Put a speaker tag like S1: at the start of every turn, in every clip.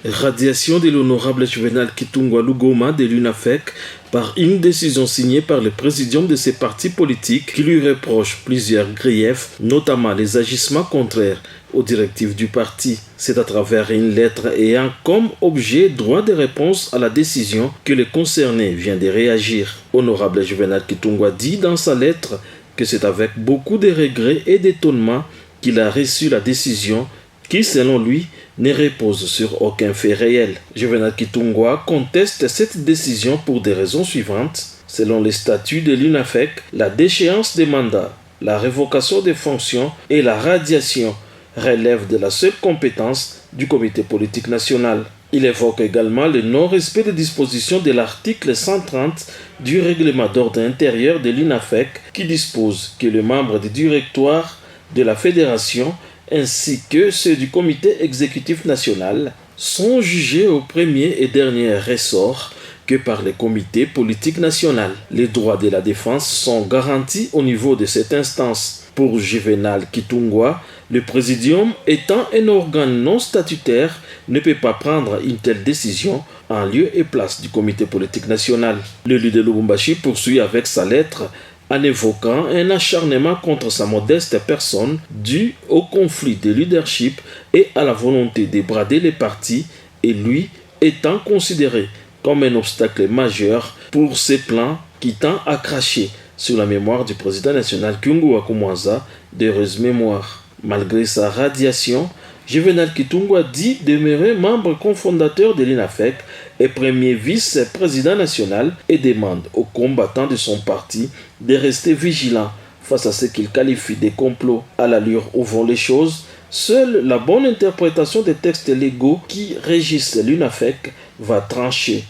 S1: Radiation de l'honorable Juvenal Kitungwa Lugoma de l'UNAFEC par une décision signée par le présidium de ces partis politiques qui lui reproche plusieurs griefs, notamment les agissements contraires aux directives du parti. C'est à travers une lettre ayant comme objet droit de réponse à la décision que le concerné vient de réagir. Honorable Juvenal Kitungwa dit dans sa lettre que c'est avec beaucoup de regrets et d'étonnement qu'il a reçu la décision qui, selon lui, ne repose sur aucun fait réel. Juvenal Kitungwa conteste cette décision pour des raisons suivantes. Selon les statuts de l'UNAFEC, la déchéance des mandats, la révocation des fonctions et la radiation relèvent de la seule compétence du comité politique national. Il évoque également le non-respect des dispositions de l'article 130 du règlement d'ordre intérieur de l'UNAFEC qui dispose que les membres du directoire de la fédération ainsi que ceux du comité exécutif national sont jugés au premier et dernier ressort que par le comité politique national. Les droits de la défense sont garantis au niveau de cette instance. Pour Juvenal Kitungwa, le présidium étant un organe non statutaire ne peut pas prendre une telle décision en lieu et place du comité politique national. Le leader de Lubumbashi poursuit avec sa lettre en évoquant un acharnement contre sa modeste personne dû au conflit de leadership et à la volonté de brader les partis, et lui étant considéré comme un obstacle majeur pour ses plans qui tend à cracher sur la mémoire du président national Kyungu Wakumwaza d'heureuse mémoire. Malgré sa radiation, Juvenal Kitungwa dit demeurer membre cofondateur de l'UNAFEC et premier vice-président national et demande aux combattants de son parti de rester vigilants face à ce qu'il qualifie de complot. À l'allure où vont les choses, seule la bonne interprétation des textes légaux qui régissent l'UNAFEC va trancher.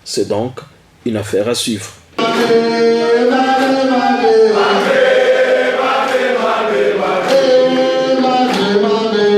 S1: C'est donc une affaire à suivre.